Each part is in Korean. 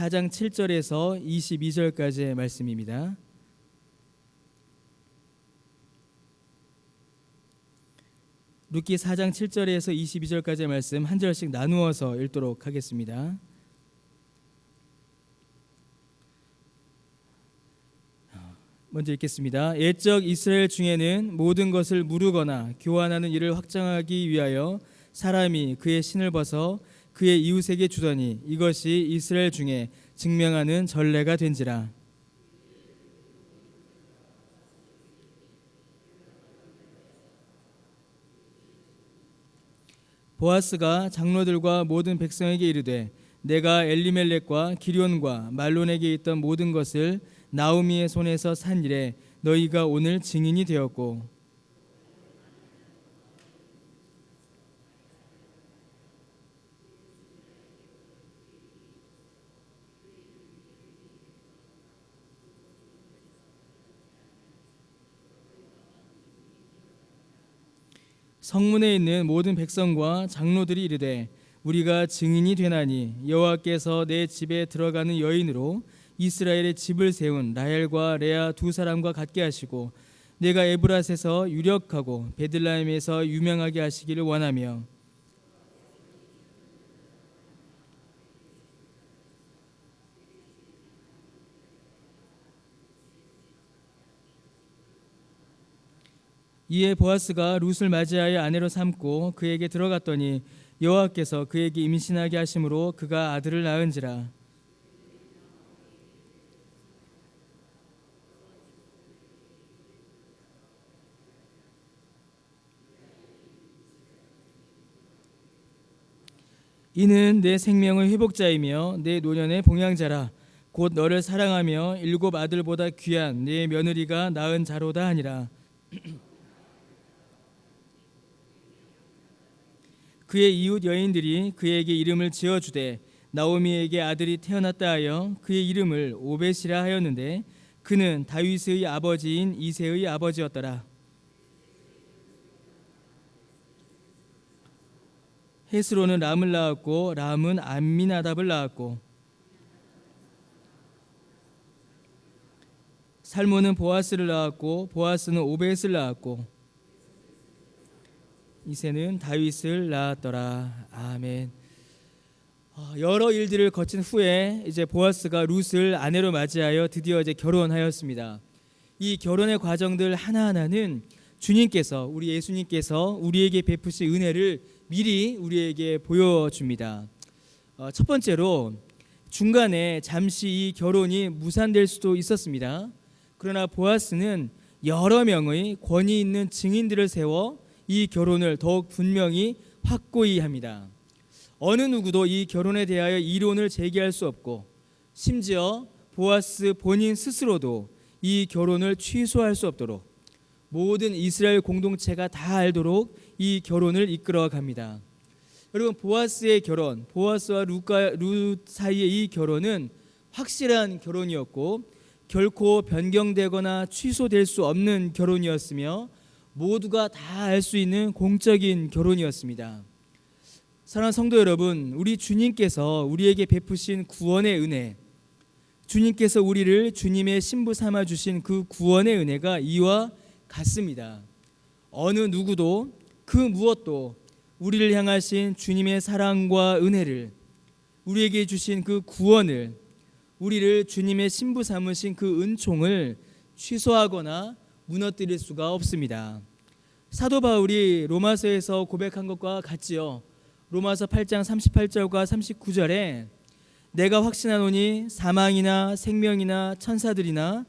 4장 7절에서 22절까지의 말씀입니다. 룻기 4장 7절에서 22절까지의 말씀 한 절씩 나누어서 읽도록 하겠습니다. 먼저 읽겠습니다. 옛적 이스라엘 중에는 모든 것을 무르거나 교환하는 일을 확장하기 위하여 사람이 그의 신을 벗어 그의 이웃에게 주더니 이것이 이스라엘 중에 증명하는 전례가 된지라. 보아스가 장로들과 모든 백성에게 이르되 내가 엘리멜렉과 기럨과 말론에게 있던 모든 것을 나오미의 손에서 산 일에 너희가 오늘 증인이 되었고 성문에 있는 모든 백성과 장로들이 이르되 우리가 증인이 되나니 여호와께서 내 집에 들어가는 여인으로 이스라엘의 집을 세운 라헬과 레아 두 사람과 같게 하시고 내가 에브랏에서 유력하고 베들레헴에서 유명하게 하시기를 원하며 이에 보아스가 룻을 맞이하여 아내로 삼고 그에게 들어갔더니 여호와께서 그에게 임신하게 하심으로 그가 아들을 낳은지라. 이는 내 생명의 회복자이며 내 노년의 봉양자라. 곧 너를 사랑하며 7 아들보다 귀한 내 며느리가 낳은 자로다 하니라. 그의 이웃 여인들이 그에게 이름을 지어주되 나오미에게 아들이 태어났다 하여 그의 이름을 오벳이라 하였는데 그는 다윗의 아버지인 이새의 아버지였더라. 헤스로는 람을 낳았고 람은 암미나답을 낳았고 살몬은 보아스를 낳았고 보아스는 오벳을 낳았고 이새는 다윗을 낳았더라. 아멘. 여러 일들을 거친 후에 이제 보아스가 룻을 아내로 맞이하여 드디어 이제 결혼하였습니다. 이 결혼의 과정들 하나하나는 주님께서 우리 예수님께서 우리에게 베푸신 은혜를 미리 우리에게 보여줍니다. 첫 번째로 중간에 잠시 이 결혼이 무산될 수도 있었습니다. 그러나 보아스는 여러 명의 권위 있는 증인들을 세워 이 결혼을 더욱 분명히 확고히 합니다. 어느 누구도 이 결혼에 대하여 이론을 제기할 수 없고 심지어 보아스 본인 스스로도 이 결혼을 취소할 수 없도록 모든 이스라엘 공동체가 다 알도록 이 결혼을 이끌어 갑니다. 여러분, 보아스의 결혼, 보아스와 룻 사이의 이 결혼은 확실한 결혼이었고 결코 변경되거나 취소될 수 없는 결혼이었으며 모두가 다 알 수 있는 공적인 결혼이었습니다. 사랑하는 성도 여러분, 우리 주님께서 우리에게 베푸신 구원의 은혜, 주님께서 우리를 주님의 신부 삼아 주신 그 구원의 은혜가 이와 같습니다. 어느 누구도 그 무엇도 우리를 향하신 주님의 사랑과 은혜를, 우리에게 주신 그 구원을, 우리를 주님의 신부 삼으신 그 은총을 취소하거나 무너뜨릴 수가 없습니다. 사도 바울이 로마서에서 고백한 것과 같지요. 로마서 8장 38절과 39절에 내가 확신하노니 사망이나 생명이나 천사들이나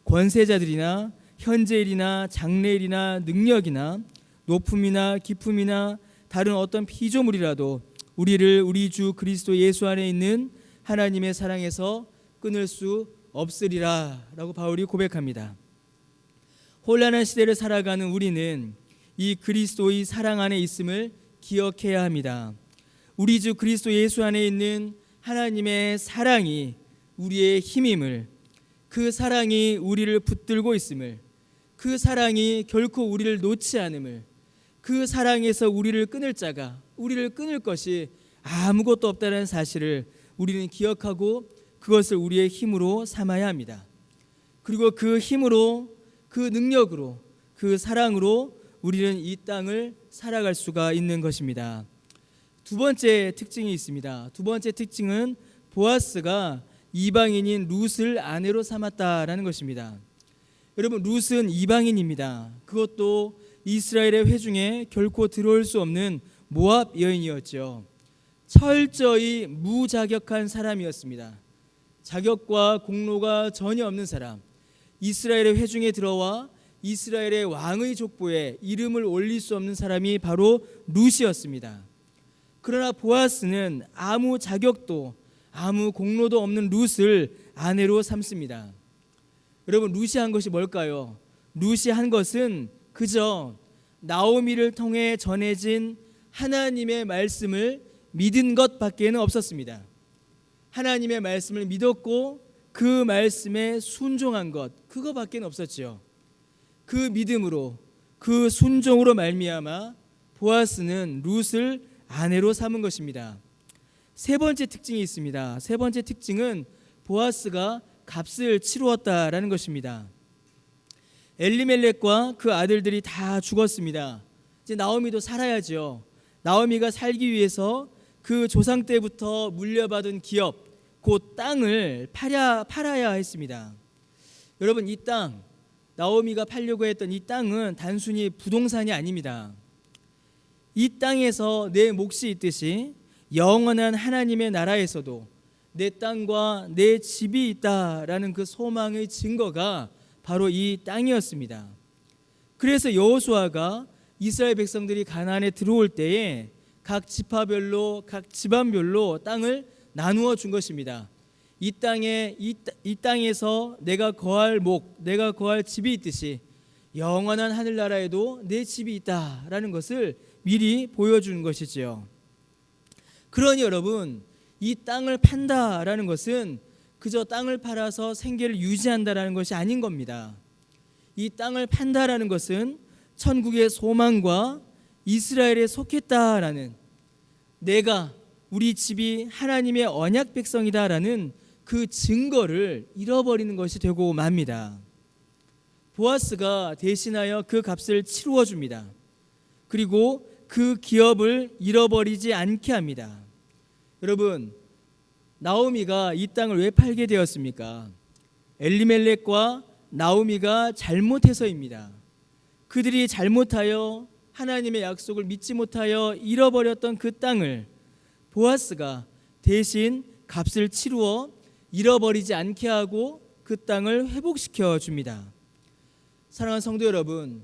권세자들이나 현재일이나 장래일이나 능력이나 높음이나 깊음이나 다른 어떤 피조물이라도 우리를 우리 주 그리스도 예수 안에 있는 하나님의 사랑에서 끊을 수 없으리라 라고 바울이 고백합니다. 혼란한 시대를 살아가는 우리는 이 그리스도의 사랑 안에 있음을 기억해야 합니다. 우리 주 그리스도 예수 안에 있는 하나님의 사랑이 우리의 힘임을, 그 사랑이 우리를 붙들고 있음을, 그 사랑이 결코 우리를 놓지 않음을, 그 사랑에서 우리를 끊을 자가, 우리를 끊을 것이 아무것도 없다는 사실을 우리는 기억하고 그것을 우리의 힘으로 삼아야 합니다. 그리고 그 힘으로, 그 능력으로, 그 사랑으로 우리는 이 땅을 살아갈 수가 있는 것입니다. 두 번째 특징이 있습니다. 두 번째 특징은 보아스가 이방인인 룻을 아내로 삼았다라는 것입니다. 여러분, 룻은 이방인입니다. 그것도 이스라엘의 회중에 결코 들어올 수 없는 모압 여인이었죠. 철저히 무자격한 사람이었습니다. 자격과 공로가 전혀 없는 사람, 이스라엘의 회중에 들어와 이스라엘의 왕의 족보에 이름을 올릴 수 없는 사람이 바로 룻이었습니다. 그러나 보아스는 아무 자격도 아무 공로도 없는 룻을 아내로 삼습니다. 여러분, 룻이 한 것이 뭘까요? 룻이 한 것은 그저 나오미를 통해 전해진 하나님의 말씀을 믿은 것밖에는 없었습니다. 하나님의 말씀을 믿었고 그 말씀에 순종한 것, 그거밖에는 없었지요. 그 믿음으로, 그 순종으로 말미암아 보아스는 룻을 아내로 삼은 것입니다. 세 번째 특징이 있습니다. 세 번째 특징은 보아스가 값을 치루었다라는 것입니다. 엘리멜렉과 그 아들들이 다 죽었습니다. 이제 나오미도 살아야죠. 나오미가 살기 위해서 그 조상 때부터 물려받은 기업, 곧 땅을 팔아야 했습니다. 여러분, 이 땅, 나오미가 팔려고 했던 이 땅은 단순히 부동산이 아닙니다. 이 땅에서 내 몫이 있듯이 영원한 하나님의 나라에서도 내 땅과 내 집이 있다라는 그 소망의 증거가 바로 이 땅이었습니다. 그래서 여호수아가 이스라엘 백성들이 가나안에 들어올 때에 각 지파별로, 각 집안별로 땅을 나누어 준 것입니다. 이 땅에서 내가 거할 목, 내가 거할 집이 있듯이 영원한 하늘나라에도 내 집이 있다라는 것을 미리 보여주는 것이지요. 그러니 여러분, 이 땅을 판다라는 것은 그저 땅을 팔아서 생계를 유지한다라는 것이 아닌 겁니다. 이 땅을 판다라는 것은 천국의 소망과 이스라엘에 속했다라는, 내가, 우리 집이 하나님의 언약 백성이다라는 그 증거를 잃어버리는 것이 되고 맙니다. 보아스가 대신하여 그 값을 치루어 줍니다. 그리고 그 기업을 잃어버리지 않게 합니다. 여러분, 나오미가 이 땅을 왜 팔게 되었습니까? 엘리멜렉과 나오미가 잘못해서입니다. 그들이 잘못하여 하나님의 약속을 믿지 못하여 잃어버렸던 그 땅을 보아스가 대신 값을 치루어 잃어버리지 않게 하고 그 땅을 회복시켜 줍니다. 사랑하는 성도 여러분,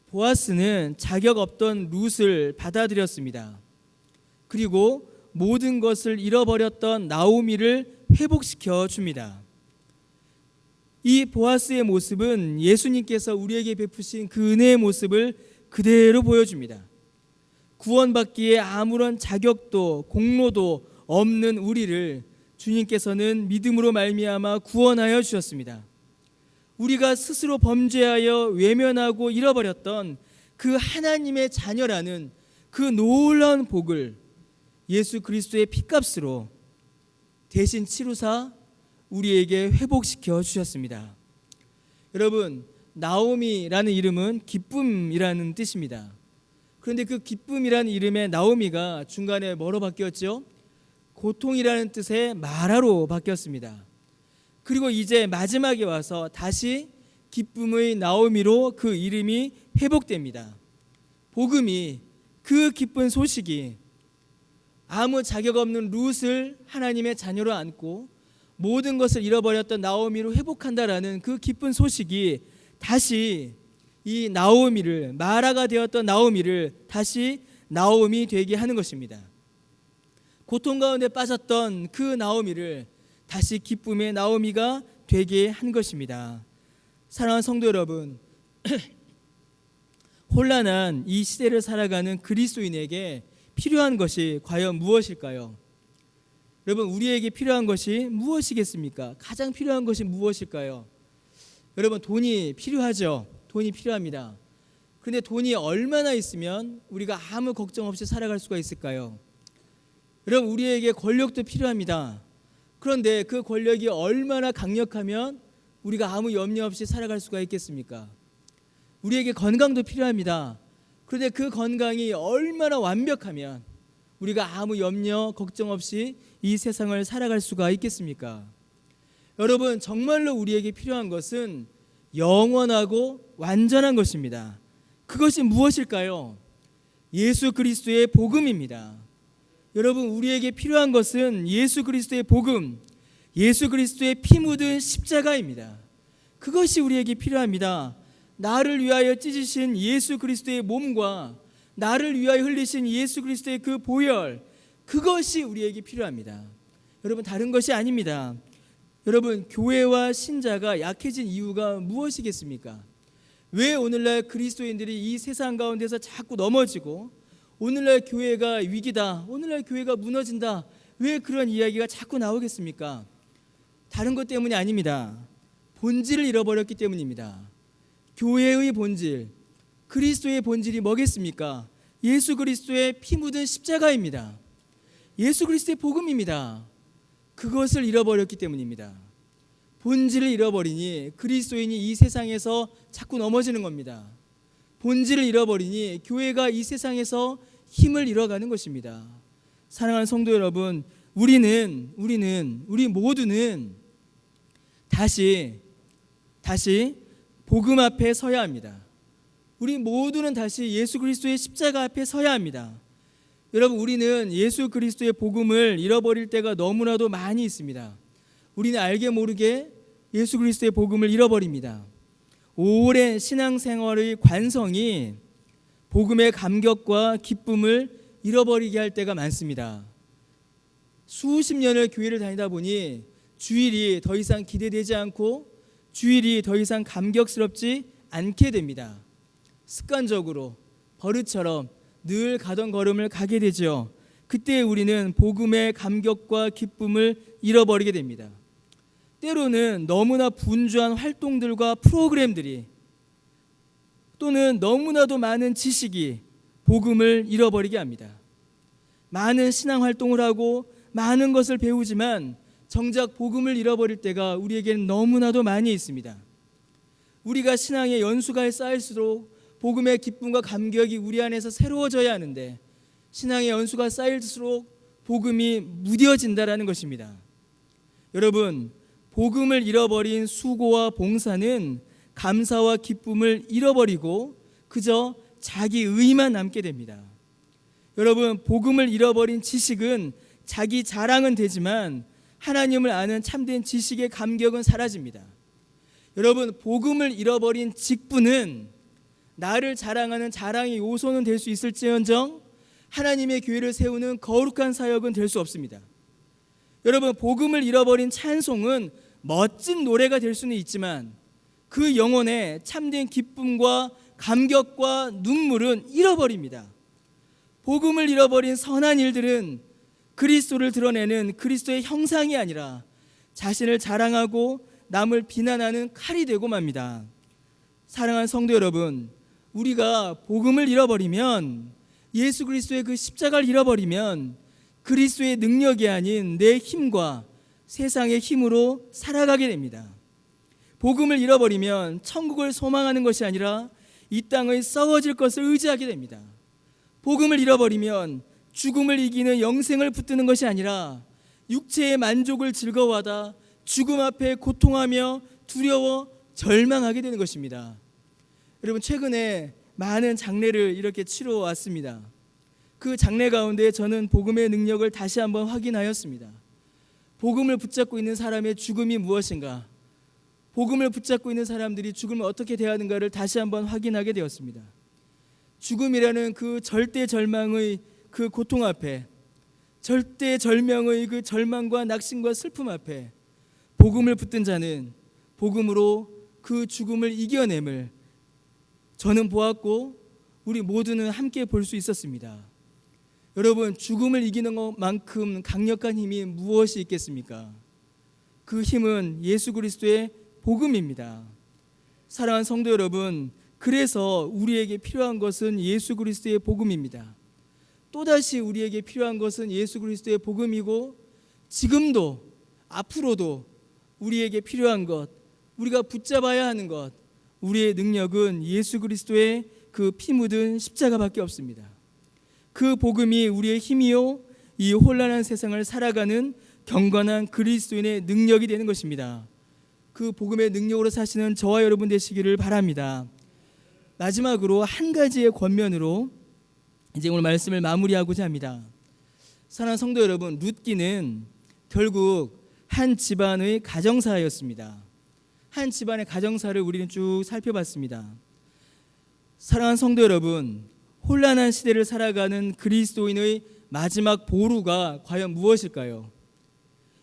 보아스는 자격 없던 룻을 받아들였습니다. 그리고 모든 것을 잃어버렸던 나오미를 회복시켜 줍니다. 이 보아스의 모습은 예수님께서 우리에게 베푸신 그 은혜의 모습을 그대로 보여줍니다. 구원받기에 아무런 자격도 공로도 없는 우리를 주님께서는 믿음으로 말미암아 구원하여 주셨습니다. 우리가 스스로 범죄하여 외면하고 잃어버렸던 그 하나님의 자녀라는 그 놀라운 복을 예수 그리스도의 피값으로 대신 치루사 우리에게 회복시켜 주셨습니다. 여러분, 나오미라는 이름은 기쁨이라는 뜻입니다. 그런데 그 기쁨이라는 이름의 나오미가 중간에 뭐로 바뀌었죠? 고통이라는 뜻의 마라로 바뀌었습니다. 그리고 이제 마지막에 와서 다시 기쁨의 나오미로 그 이름이 회복됩니다. 복음이, 그 기쁜 소식이 아무 자격 없는 룻을 하나님의 자녀로 안고 모든 것을 잃어버렸던 나오미로 회복한다라는 그 기쁜 소식이 다시 이 나오미를, 마라가 되었던 나오미를 다시 나오미 되게 하는 것입니다. 고통 가운데 빠졌던 그 나오미를 다시 기쁨의 나오미가 되게 한 것입니다. 사랑하는 성도 여러분, 혼란한 이 시대를 살아가는 그리스도인에게 필요한 것이 과연 무엇일까요? 여러분, 우리에게 필요한 것이 무엇이겠습니까? 가장 필요한 것이 무엇일까요? 여러분, 돈이 필요하죠. 돈이 필요합니다. 그런데 돈이 얼마나 있으면 우리가 아무 걱정 없이 살아갈 수가 있을까요? 여러분, 우리에게 권력도 필요합니다. 그런데 그 권력이 얼마나 강력하면 우리가 아무 염려 없이 살아갈 수가 있겠습니까? 우리에게 건강도 필요합니다. 그런데 그 건강이 얼마나 완벽하면 우리가 아무 염려, 걱정 없이 이 세상을 살아갈 수가 있겠습니까? 여러분, 정말로 우리에게 필요한 것은 영원하고 완전한 것입니다. 그것이 무엇일까요? 예수 그리스도의 복음입니다. 여러분, 우리에게 필요한 것은 예수 그리스도의 복음, 예수 그리스도의 피 묻은 십자가입니다. 그것이 우리에게 필요합니다. 나를 위하여 찢으신 예수 그리스도의 몸과 나를 위하여 흘리신 예수 그리스도의 그 보혈, 그것이 우리에게 필요합니다. 여러분, 다른 것이 아닙니다. 여러분, 교회와 신자가 약해진 이유가 무엇이겠습니까? 왜 오늘날 그리스도인들이 이 세상 가운데서 자꾸 넘어지고 오늘날 교회가 위기다, 오늘날 교회가 무너진다, 왜 그런 이야기가 자꾸 나오겠습니까? 다른 것 때문이 아닙니다. 본질을 잃어버렸기 때문입니다. 교회의 본질, 그리스도의 본질이 뭐겠습니까? 예수 그리스도의 피 묻은 십자가입니다. 예수 그리스도의 복음입니다. 그것을 잃어버렸기 때문입니다. 본질을 잃어버리니 그리스도인이 이 세상에서 자꾸 넘어지는 겁니다. 본질을 잃어버리니 교회가 이 세상에서 힘을 잃어가는 것입니다. 사랑하는 성도 여러분, 우리 모두는 다시 복음 앞에 서야 합니다. 우리 모두는 다시 예수 그리스도의 십자가 앞에 서야 합니다. 여러분, 우리는 예수 그리스도의 복음을 잃어버릴 때가 너무나도 많이 있습니다. 우리는 알게 모르게 예수 그리스도의 복음을 잃어버립니다. 오랜 신앙생활의 관성이 복음의 감격과 기쁨을 잃어버리게 할 때가 많습니다. 수십 년을 교회를 다니다 보니 주일이 더 이상 기대되지 않고 주일이 더 이상 감격스럽지 않게 됩니다. 습관적으로 버릇처럼 늘 가던 걸음을 가게 되죠. 그때 우리는 복음의 감격과 기쁨을 잃어버리게 됩니다. 때로는 너무나 분주한 활동들과 프로그램들이 또는 너무나도 많은 지식이 복음을 잃어버리게 합니다. 많은 신앙 활동을 하고 많은 것을 배우지만 정작 복음을 잃어버릴 때가 우리에게는 너무나도 많이 있습니다. 우리가 신앙의 연수가 쌓일수록 복음의 기쁨과 감격이 우리 안에서 새로워져야 하는데 신앙의 연수가 쌓일수록 복음이 무뎌진다라는 것입니다. 여러분, 복음을 잃어버린 수고와 봉사는 감사와 기쁨을 잃어버리고 그저 자기 의만 남게 됩니다. 여러분, 복음을 잃어버린 지식은 자기 자랑은 되지만 하나님을 아는 참된 지식의 감격은 사라집니다. 여러분, 복음을 잃어버린 직분은 나를 자랑하는 자랑의 요소는 될 수 있을지언정 하나님의 교회를 세우는 거룩한 사역은 될 수 없습니다. 여러분, 복음을 잃어버린 찬송은 멋진 노래가 될 수는 있지만 그 영혼의 참된 기쁨과 감격과 눈물은 잃어버립니다. 복음을 잃어버린 선한 일들은 그리스도를 드러내는 그리스도의 형상이 아니라 자신을 자랑하고 남을 비난하는 칼이 되고 맙니다. 사랑하는 성도 여러분, 우리가 복음을 잃어버리면, 예수 그리스도의 그 십자가를 잃어버리면 그리스도의 능력이 아닌 내 힘과 세상의 힘으로 살아가게 됩니다. 복음을 잃어버리면 천국을 소망하는 것이 아니라 이 땅의 썩어질 것을 의지하게 됩니다. 복음을 잃어버리면 죽음을 이기는 영생을 붙드는 것이 아니라 육체의 만족을 즐거워하다 죽음 앞에 고통하며 두려워 절망하게 되는 것입니다. 여러분, 최근에 많은 장례를 이렇게 치러 왔습니다. 그 장례 가운데 저는 복음의 능력을 다시 한번 확인하였습니다. 복음을 붙잡고 있는 사람의 죽음이 무엇인가, 복음을 붙잡고 있는 사람들이 죽음을 어떻게 대하는가를 다시 한번 확인하게 되었습니다. 죽음이라는 그 절대 절망의 그 고통 앞에, 절대 절명의 그 절망과 낙심과 슬픔 앞에 복음을 붙든 자는 복음으로 그 죽음을 이겨냄을 저는 보았고 우리 모두는 함께 볼 수 있었습니다. 여러분, 죽음을 이기는 것만큼 강력한 힘이 무엇이 있겠습니까? 그 힘은 예수 그리스도의 복음입니다. 사랑하는 성도 여러분, 그래서 우리에게 필요한 것은 예수 그리스도의 복음입니다. 또다시 우리에게 필요한 것은 예수 그리스도의 복음이고 지금도 앞으로도 우리에게 필요한 것, 우리가 붙잡아야 하는 것, 우리의 능력은 예수 그리스도의 그 피 묻은 십자가밖에 없습니다. 그 복음이 우리의 힘이요 이 혼란한 세상을 살아가는 경건한 그리스도인의 능력이 되는 것입니다. 그 복음의 능력으로 사시는 저와 여러분 되시기를 바랍니다. 마지막으로 한 가지의 권면으로 이제 오늘 말씀을 마무리하고자 합니다. 사랑하는 성도 여러분, 룻기는 결국 한 집안의 가정사였습니다. 한 집안의 가정사를 우리는 쭉 살펴봤습니다. 사랑하는 성도 여러분, 혼란한 시대를 살아가는 그리스도인의 마지막 보루가 과연 무엇일까요?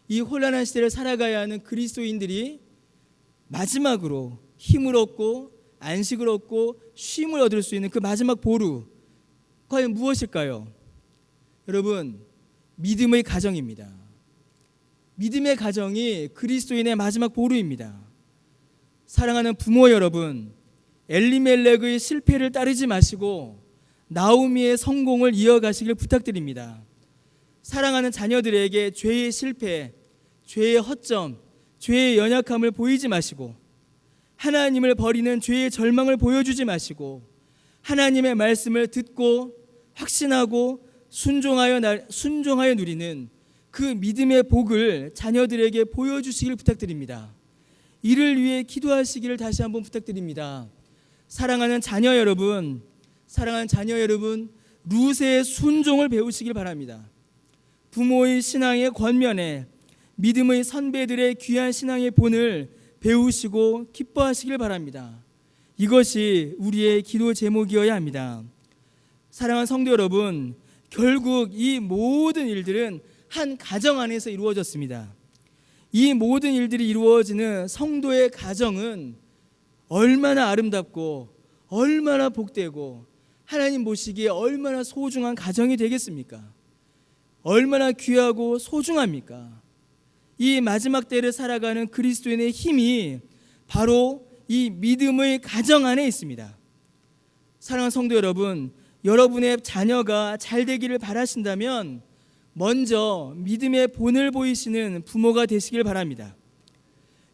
이 혼란한 시대를 살아가야 하는 그리스도인들이 마지막으로 힘을 얻고 안식을 얻고 쉼을 얻을 수 있는 그 마지막 보루, 과연 무엇일까요? 여러분, 믿음의 가정입니다. 믿음의 가정이 그리스도인의 마지막 보루입니다. 사랑하는 부모 여러분, 엘리멜렉의 실패를 따르지 마시고 나오미의 성공을 이어가시길 부탁드립니다. 사랑하는 자녀들에게 죄의 실패, 죄의 허점, 죄의 연약함을 보이지 마시고 하나님을 버리는 죄의 절망을 보여주지 마시고 하나님의 말씀을 듣고 확신하고 순종하여 누리는 그 믿음의 복을 자녀들에게 보여주시길 부탁드립니다. 이를 위해 기도하시기를 다시 한번 부탁드립니다. 사랑하는 자녀 여러분, 룻의 순종을 배우시길 바랍니다. 부모의 신앙의 권면에 믿음의 선배들의 귀한 신앙의 본을 배우시고 기뻐하시길 바랍니다. 이것이 우리의 기도 제목이어야 합니다. 사랑하는 성도 여러분, 결국 이 모든 일들은 한 가정 안에서 이루어졌습니다. 이 모든 일들이 이루어지는 성도의 가정은 얼마나 아름답고 얼마나 복되고 하나님 보시기에 얼마나 소중한 가정이 되겠습니까? 얼마나 귀하고 소중합니까? 이 마지막 때를 살아가는 그리스도인의 힘이 바로 이 믿음의 가정 안에 있습니다. 사랑하는 성도 여러분, 여러분의 자녀가 잘 되기를 바라신다면 먼저 믿음의 본을 보이시는 부모가 되시길 바랍니다.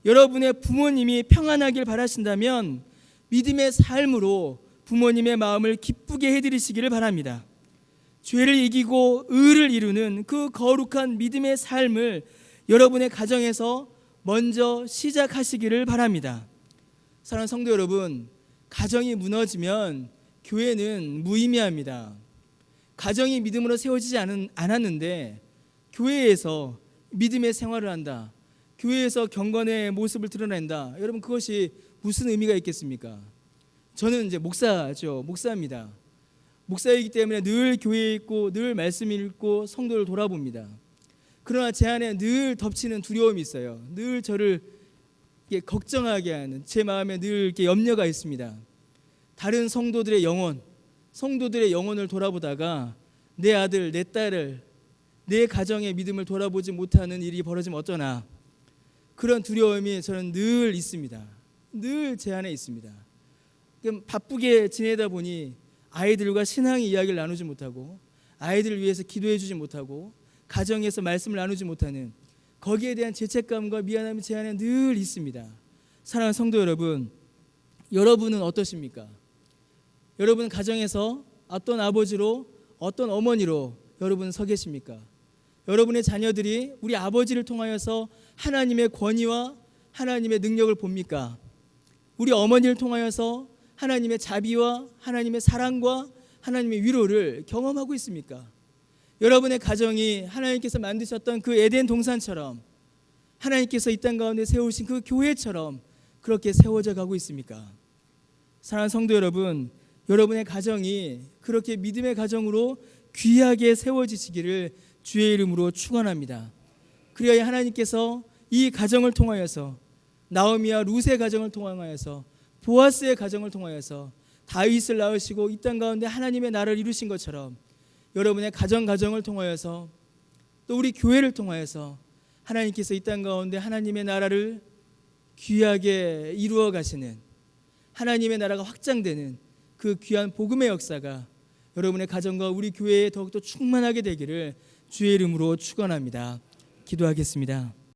여러분의 부모님이 평안하길 바라신다면 믿음의 삶으로 부모님의 마음을 기쁘게 해드리시기를 바랍니다. 죄를 이기고 의를 이루는 그 거룩한 믿음의 삶을 여러분의 가정에서 먼저 시작하시기를 바랍니다. 사랑하는 성도 여러분, 가정이 무너지면 교회는 무의미합니다. 가정이 믿음으로 세워지지 않았는데 교회에서 믿음의 생활을 한다, 교회에서 경건의 모습을 드러낸다, 여러분 그것이 무슨 의미가 있겠습니까? 저는 이제 목사입니다. 목사이기 때문에 늘 교회에 있고 늘 말씀 읽고 성도를 돌아봅니다. 그러나 제 안에 늘 덮치는 두려움이 있어요. 늘 저를 걱정하게 하는, 제 마음에 늘 이렇게 염려가 있습니다. 다른 성도들의 영혼을 돌아보다가 내 아들, 내 딸을, 내 가정의 믿음을 돌아보지 못하는 일이 벌어지면 어쩌나, 그런 두려움이 저는 늘 있습니다. 늘 제 안에 있습니다. 바쁘게 지내다 보니 아이들과 신앙의 이야기를 나누지 못하고 아이들을 위해서 기도해 주지 못하고 가정에서 말씀을 나누지 못하는 거기에 대한 죄책감과 미안함이 제 안에 늘 있습니다. 사랑하는 성도 여러분, 여러분은 어떠십니까? 여러분 가정에서 어떤 아버지로 어떤 어머니로 여러분 서 계십니까? 여러분의 자녀들이 우리 아버지를 통하여서 하나님의 권위와 하나님의 능력을 봅니까? 우리 어머니를 통하여서 하나님의 자비와 하나님의 사랑과 하나님의 위로를 경험하고 있습니까? 여러분의 가정이 하나님께서 만드셨던 그 에덴 동산처럼, 하나님께서 이 땅 가운데 세우신 그 교회처럼 그렇게 세워져 가고 있습니까? 사랑하는 성도 여러분, 여러분의 가정이 그렇게 믿음의 가정으로 귀하게 세워지시기를 주의 이름으로 축원합니다. 그리하여 하나님께서 이 가정을 통하여서, 나오미와 룻의 가정을 통하여서, 보아스의 가정을 통하여서 다윗을 낳으시고 이 땅 가운데 하나님의 나라를 이루신 것처럼 여러분의 가정을 통하여서, 또 우리 교회를 통하여서 하나님께서 이 땅 가운데 하나님의 나라를 귀하게 이루어 가시는, 하나님의 나라가 확장되는 그 귀한 복음의 역사가 여러분의 가정과 우리 교회에 더욱더 충만하게 되기를 주의 이름으로 축원합니다. 기도하겠습니다.